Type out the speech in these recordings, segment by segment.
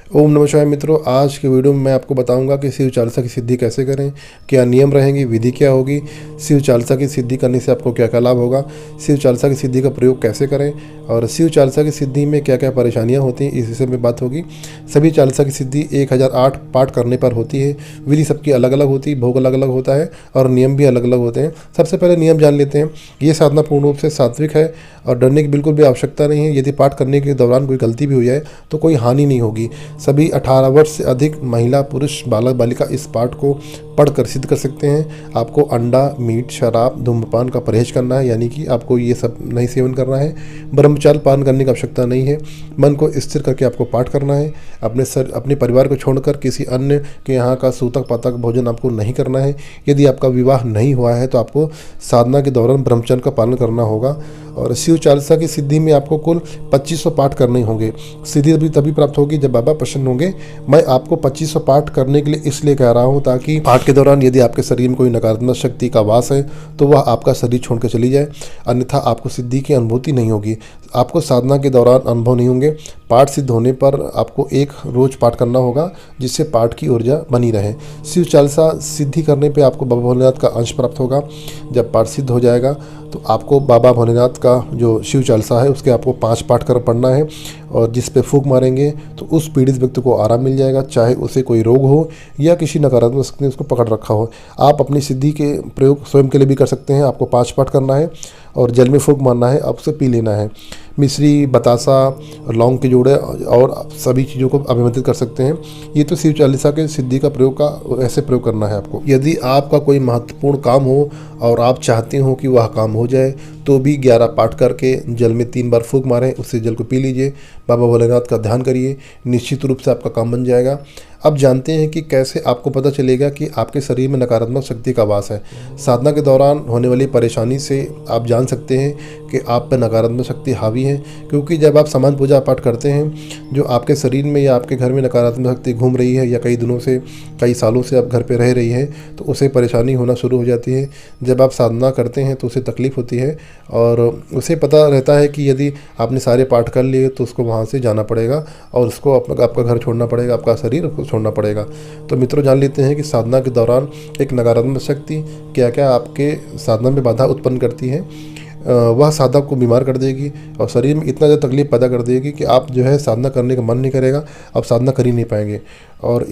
ओम नमः शिवाय मित्रों, आज के वीडियो में मैं आपको बताऊंगा कि शिव चालीसा की सिद्धि कैसे करें, क्या नियम रहेंगे, विधि क्या होगी, शिव चालीसा की सिद्धि करने से आपको क्या क्या लाभ होगा, शिव चालीसा की सिद्धि का प्रयोग कैसे करें और शिव चालीसा की सिद्धि में क्या क्या परेशानियां होती हैं, इस विषय में बात होगी। सभी चालीसा की सिद्धि 1008 पाठ करने पर होती है। विधि सबकी अलग अलग होती है, भोग अलग अलग होता है और नियम भी अलग अलग होते हैं। सबसे पहले नियम जान लेते हैं। ये साधना पूर्ण रूप से सात्विक है और डरने की बिल्कुल भी आवश्यकता नहीं है। यदि पाठ करने के दौरान कोई गलती भी हो जाए तो कोई हानि नहीं होगी। सभी 18 वर्ष से अधिक महिला, पुरुष, बालक, बालिका इस पाठ को पढ़कर सिद्ध कर सकते हैं। आपको अंडा, मीट, शराब, धूम्रपान का परहेज करना है, यानी कि आपको ये सब नहीं सेवन करना है। ब्रह्मचार्य पालन करने की आवश्यकता नहीं है। मन को स्थिर करके आपको पाठ करना है। अपने परिवार को छोड़कर किसी अन्य के यहाँ का सूतक पातक भोजन आपको नहीं करना है। यदि आपका विवाह नहीं हुआ है तो आपको साधना के दौरान ब्रह्मचर्य का पालन करना होगा। और शिव चालीसा की सिद्धि में आपको कुल 2500 पाठ करने होंगे। सिद्धि भी तभी प्राप्त होगी जब बाबा प्रसन्न होंगे। मैं आपको 2500 पाठ करने के लिए इसलिए कह रहा हूँ ताकि पाठ के दौरान यदि आपके शरीर में कोई नकारात्मक शक्ति का वास है तो वह आपका शरीर छोड़ कर चली जाए, अन्यथा आपको सिद्धि की अनुभूति नहीं होगी। आपको साधना के दौरान अनुभव नहीं होंगे। पाठ सिद्ध होने पर आपको एक रोज पाठ करना होगा जिससे पाठ की ऊर्जा बनी रहे। शिव चालीसा सिद्धि करने पे आपको बाबा भोलेनाथ का अंश प्राप्त होगा। जब पाठ सिद्ध हो जाएगा तो आपको बाबा भोलेनाथ का जो शिव चालीसा है उसके आपको 5 पाठ कर पढ़ना है और जिस पे फूंक मारेंगे तो उस पीड़ित व्यक्ति को आराम मिल जाएगा, चाहे उसे कोई रोग हो या किसी नकारात्मक शक्ति ने उसको पकड़ रखा हो। आप अपनी सिद्धि के प्रयोग स्वयं के लिए भी कर सकते हैं। आपको 5 पाठ करना है और जल में फूंक मारना है, आप उसे पी लेना है। मिश्री, बतासा, लौंग के जोड़े और सभी चीज़ों को अभिमंत्रित कर सकते हैं। ये तो शिव चालीसा के सिद्धि का प्रयोग का ऐसे प्रयोग करना है आपको। यदि आपका कोई महत्वपूर्ण काम हो और आप चाहते हो कि वह काम हो जाए तो भी 11 पाठ करके जल में 3 बार फूंक मारें, उससे जल को पी लीजिए, बाबा भोलेनाथ का ध्यान करिए, निश्चित रूप से आपका काम बन जाएगा। अब जानते हैं कि कैसे आपको पता चलेगा कि आपके शरीर में नकारात्मक शक्ति का वास है। साधना के दौरान होने वाली परेशानी से आप जान सकते हैं कि आप पर नकारात्मक शक्ति हावी है, क्योंकि जब आप समान पूजा पाठ करते हैं, जो आपके शरीर में या आपके घर में नकारात्मक शक्ति घूम रही है या कई दिनों से, कई सालों से आप घर पे रह रही है, तो उसे परेशानी होना शुरू हो जाती है। जब आप साधना करते हैं तो उसे तकलीफ़ होती है और उसे पता रहता है कि यदि आपने सारे पाठ कर लिए तो उसको वहाँ से जाना पड़ेगा और उसको आपका घर छोड़ना पड़ेगा, आपका शरीर छोड़ना पड़ेगा। तो मित्रों, जान लेते हैं कि साधना के दौरान एक नकारात्मक शक्ति क्या क्या आपके साधना में बाधा उत्पन्न करती है। वह साधक को बीमार कर देगी और शरीर में इतना ज़्यादा तकलीफ पैदा कर देगी कि आप जो है साधना करने का मन नहीं करेगा, आप साधना कर ही नहीं पाएंगे और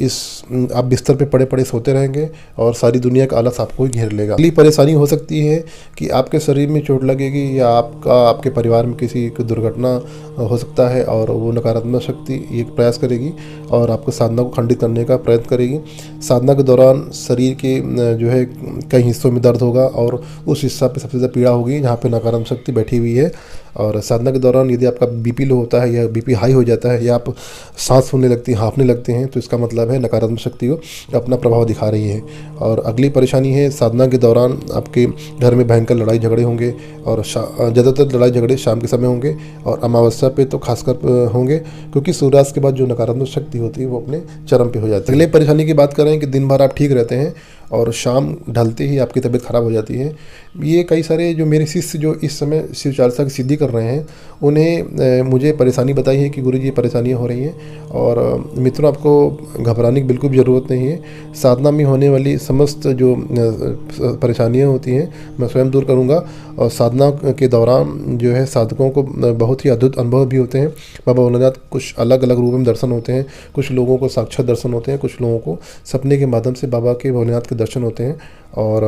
आप बिस्तर पे पड़े पड़े सोते रहेंगे और सारी दुनिया का आलस आपको ही घेर लेगा। अगली परेशानी हो सकती है कि आपके शरीर में चोट लगेगी या आपके परिवार में किसी की दुर्घटना हो सकता है और वो नकारात्मक शक्ति ये प्रयास करेगी और आपको साधना को खंडित करने का प्रयत्न करेगी। साधना के दौरान शरीर के जो है कई हिस्सों में दर्द होगा और उस हिस्सा पे सबसे ज़्यादा पीड़ा होगी जहाँ पे नकारात्मक शक्ति बैठी हुई है। और साधना के दौरान यदि आपका बीपी लो होता है या बीपी हाई हो जाता है या आप सांस फूलने लगती है, हाँफने लगते हैं, तो इसका मतलब है नकारात्मक शक्ति को अपना प्रभाव दिखा रही है। और अगली परेशानी है, साधना के दौरान आपके घर में भयंकर लड़ाई झगड़े होंगे और ज़्यादातर लड़ाई झगड़े शाम के समय होंगे और अमावस्या पे तो खासकर होंगे, क्योंकि सूर्यास्त के बाद जो नकारात्मक शक्ति होती है वो अपने चरम पे हो जाती है। अगले परेशानी की बात करें कि दिन भर आप ठीक रहते हैं और शाम ढलते ही आपकी तबीयत खराब हो जाती है। ये कई सारे जो मेरे शिष्य जो इस समय शिव चालीसा की सिद्धि कर रहे हैं उन्हें मुझे परेशानी बताई है कि गुरुजी ये परेशानियाँ हो रही हैं। और मित्रों, आपको घबराने की बिल्कुल भी ज़रूरत नहीं है। साधना में होने वाली समस्त जो परेशानियाँ होती हैं मैं स्वयं दूर करूँगा और साधना के दौरान जो है साधकों को बहुत ही अद्भुत अनुभव भी होते हैं। बाबा भोलेनाथ कुछ अलग अलग रूप में दर्शन होते हैं, कुछ लोगों को साक्षात दर्शन होते हैं, कुछ लोगों को सपने के माध्यम से बाबा के भोलेनाथ के दर्शन होते हैं और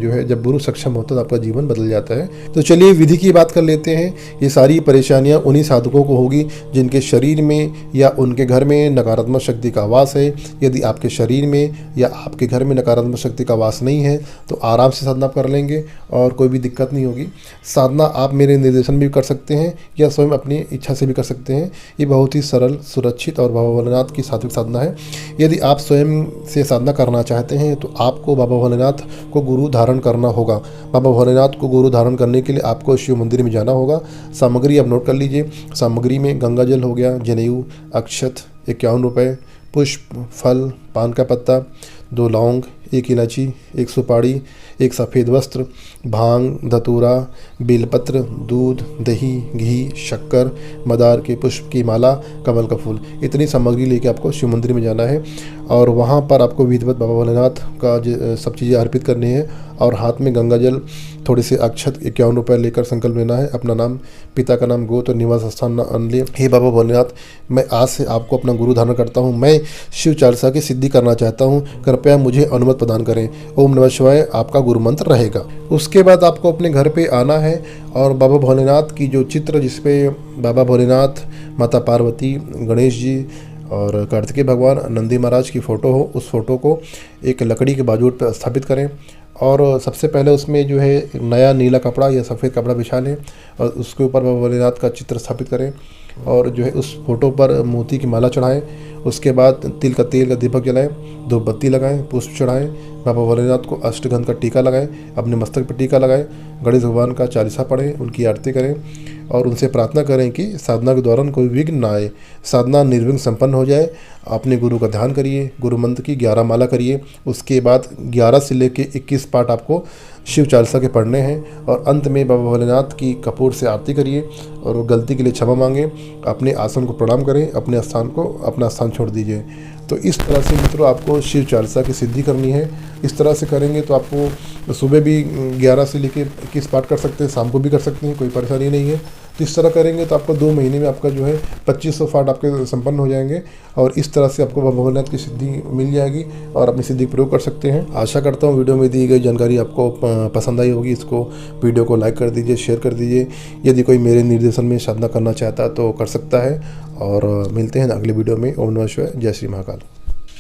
जो है जब गुरु सक्षम होता है तो आपका जीवन बदल जाता है। तो चलिए विधि की बात कर लेते हैं। ये सारी परेशानियां उन्हीं साधकों को होगी जिनके शरीर में या उनके घर में नकारात्मक शक्ति का वास है। यदि आपके शरीर में या आपके घर में नकारात्मक शक्ति का वास नहीं है तो आराम से साधना कर लेंगे और कोई भी दिक्कत नहीं होगी। साधना आप मेरे निर्देशन भी कर सकते हैं या स्वयं अपनी इच्छा से भी कर सकते हैं। ये बहुत ही सरल, सुरक्षित और बाबा भोलेनाथ की सात्विक साधना है। यदि आप स्वयं से साधना करना चाहते हैं तो आपको बाबा भोलेनाथ को गुरु धारण करना होगा। बाबा भोलेनाथ को गुरु धारण करने के लिए आपको शिव मंदिर में जाना होगा। सामग्री आप नोट कर लीजिए। सामग्री में गंगा जल हो गया, जनेऊ, अक्षत 51 रुपये, पुष्प, फल, पान का पत्ता, 2 लौंग, 1 इलायची, 1 सुपारी, 1 सफ़ेद वस्त्र, भांग, धतूरा, बेलपत्र, दूध, दही, घी, शक्कर, मदार के पुष्प की माला, कमल का फूल, इतनी सामग्री लेके आपको शिव मंदिर में जाना है। और वहाँ पर आपको विधिवत बाबा भोलेनाथ का सब चीज़ें अर्पित करनी है और हाथ में गंगा जल, थोड़े से अक्षत 51 रुपये लेकर संकल्प लेना है। अपना नाम, पिता का नाम, गोत्र, निवास स्थान ले। हे बाबा भोलेनाथ, मैं आज से आपको अपना गुरु धारण करता हूँ। मैं शिव चालीसा की सिद्धि करना चाहता हूँ, कृपया मुझे अनुमति प्रदान करें। ओम नमः शिवाय आपका गुरु मंत्र रहेगा। उसके बाद आपको अपने घर पे आना है और बाबा भोलेनाथ की जो चित्र जिसपे बाबा भोलेनाथ, माता पार्वती, गणेश जी और कार्तिकेय भगवान, नंदी महाराज की फ़ोटो हो, उस फ़ोटो को एक लकड़ी के बाजू पर स्थापित करें और सबसे पहले उसमें जो है नया नीला कपड़ा या सफ़ेद कपड़ा बिछा लें और उसके ऊपर बाबा भोलेनाथ का चित्र स्थापित करें और जो है उस फोटो पर मोती की माला चढ़ाएं। उसके बाद तिल का तेल का दीपक जलाएं, 2 बत्ती लगाएं, पुष्प चढ़ाएं, बाबा भोलेनाथ को अष्टगंध का टीका लगाएं, अपने मस्तक पर टीका लगाएं, गणेश भगवान का चालीसा पढ़ें, उनकी आरती करें और उनसे प्रार्थना करें कि साधना के दौरान कोई विघ्न ना आए, साधना निर्विघ्न संपन्न हो जाए। अपने गुरु का ध्यान करिए, गुरु मंत्र की 11 माला करिए। उसके बाद 11 से लेके 21 पाठ आपको शिव चालीसा के पढ़ने हैं और अंत में बाबा भोलेनाथ की कपूर से आरती करिए और गलती के लिए क्षमा मांगें, अपने आसन को प्रणाम करें, अपने अपना स्थान छोड़ दीजिए। तो इस तरह से मित्रों आपको शिव चालीसा की सिद्धि करनी है। इस तरह से करेंगे तो आपको सुबह भी 11 से लेकर 21 पाठ कर सकते हैं, शाम को भी कर सकते हैं, कोई परेशानी नहीं है। तो इस तरह करेंगे तो आपको 2 महीने में आपका जो है 2500 पाठ आपके संपन्न हो जाएंगे और इस तरह से आपको बाबा भोलेनाथ की सिद्धि मिल जाएगी और अपनी सिद्धि प्रयोग कर सकते हैं। आशा करता हूँ वीडियो में दी गई जानकारी आपको पसंद आई होगी। इसको वीडियो को लाइक कर दीजिए, शेयर कर दीजिए। यदि कोई मेरे निर्देशन में साधना करना चाहता है तो कर सकता है और मिलते हैं अगले वीडियो में। ओम नमः शिवाय। जय श्री महाकाल।